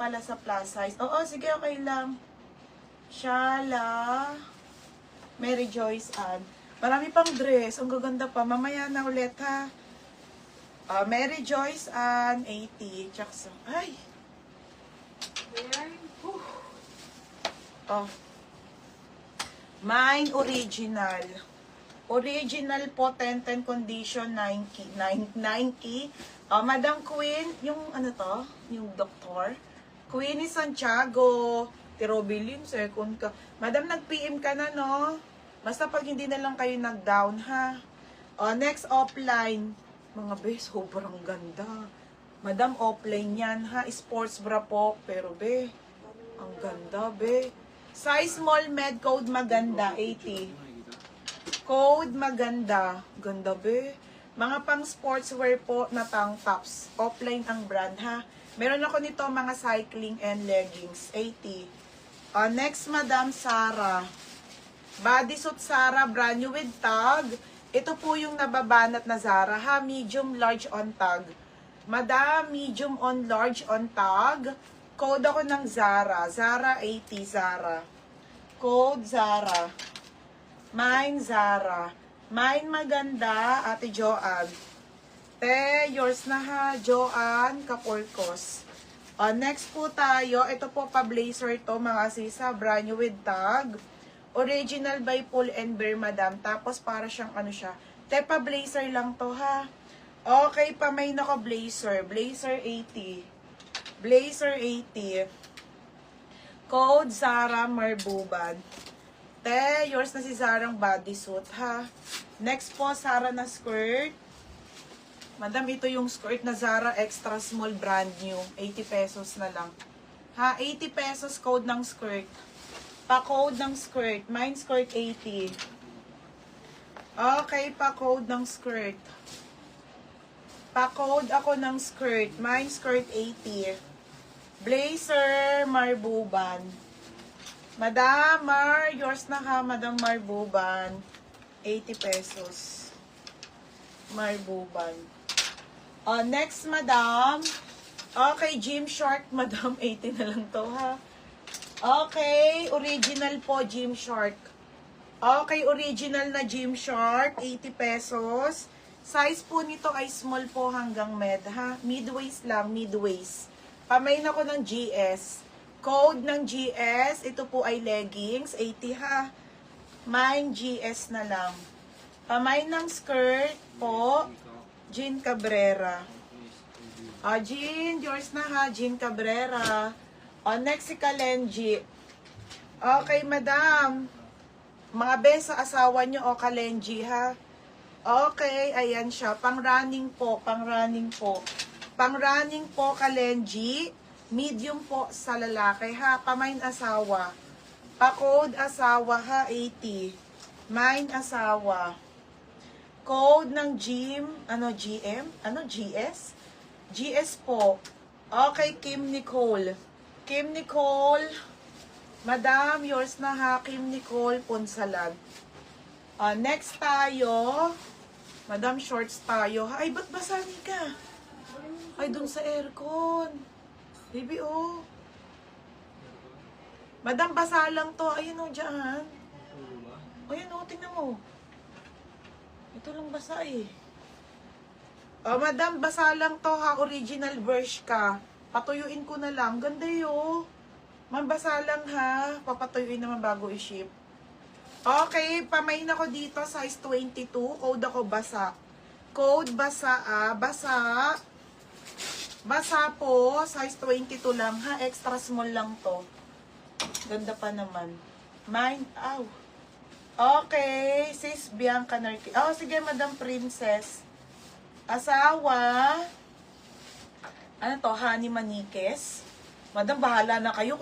pala sa plus size. Oo, sige, okay lang. Shala. Mary Joyce Ann. Marami pang dress. Ang gaganda pa. Mamaya na ulit, ha. Mary Joyce Ann, 80. Jackson. Ay! Oh. Mine original. Original po, 10-10 condition, 9K. Madam Queen, yung ano to? Yung doktor. Queenie Santiago. Tirobilin, second ka. Madam, nag-PM ka na, no? Basta pag hindi na lang kayo nag-down, ha? Next, offline. Mga be, sobrang ganda. Madam, offline yan, ha? Sports bra po. Pero, be, ang ganda, be. Size small, med, code maganda, 80. Code maganda. Ganda, be. Mga pang sportswear po na tank tops. Offline ang brand, ha? Meron ako nito mga cycling and leggings. 80. Next, Madam Sara. Bodysuit Sara, brand new with tag. Ito po yung nababanat na Zara, ha? Medium, large on tag. Madam, medium on large on tag. Code ako ng Zara. Zara 80, Zara. Code Zara. Mine, Zara. Mine maganda, Ate Joanne. Yours na ha, Joanne Kapurkos. Next po tayo, ito po pa-blazer to mga sisa, brand new with tag. Original by Pull and Bear, Madam. Tapos para siyang ano siya. Pa-blazer lang to ha. Okay, pamay na ko blazer. Blazer 80. Blazer 80. Code Zara Marbuban. Yours na si Zarang bodysuit ha. Next po, Zara na skirt. Madam, ito yung skirt na Zara extra small brand new. 80 pesos na lang. Ha, 80 pesos code ng skirt. Pa-code ng skirt. Mine skirt 80. Okay, pa-code ng skirt. Pa-code ako ng skirt. Mine skirt 80. Blazer Marbuban. Madam Mar, yours na ha, Madam Marbuban. 80 pesos. Marbuban. Next, Madam. Okay, Gymshark, Madam. 80 na lang to, ha. Okay, original po, Gymshark. Okay, original na Gymshark. 80 pesos. Size po nito ay small po hanggang med, ha. Mid-waist lang, mid-waist. Pamain ako ng GS. Code ng GS. Ito po ay leggings. 80, ha. Mine, GS na lang. Pamain ng skirt po. Jean Cabrera. Jean, yours na ha. Jean Cabrera. Next si Kalenji. Okay, Madam. Mga besa asawa nyo o Kalenji ha. Okay, ayan siya. Pang running po. Pang running po. Pang running po, Kalenji. Medium po sa lalaki ha. Pamain asawa. Pa-code asawa ha. 80. Mine asawa. Code ng gym, ano, GM? Ano, GS? GS po. Okay, Kim Nicole. Kim Nicole. Madam, yours na ha, Kim Nicole Punsalan. Next tayo. Madam, shorts tayo. Ay, ba't basani ka? Ay, dun sa aircon. Baby, oh. Madam, basa lang to. Ayun o, dyan. Ayun o, tingnan mo. Ito lang basa eh. Madam, basa lang to ha. Original Bershka. Patuyuin ko na lang. Ganda yun. Mabasa lang ha. Papatuyuin naman bago i-ship. Okay, pamain ako dito. Size 22. Code ako basa. Code basa basa. Basa po. Size 22 lang ha. Extra small lang to. Ganda pa naman. Mine, ow. Okay, sis Bianca Narki. Oh, sige, Madam Princess. Asawa. Ano to, Honey Manikes? Madam, bahala na kayo.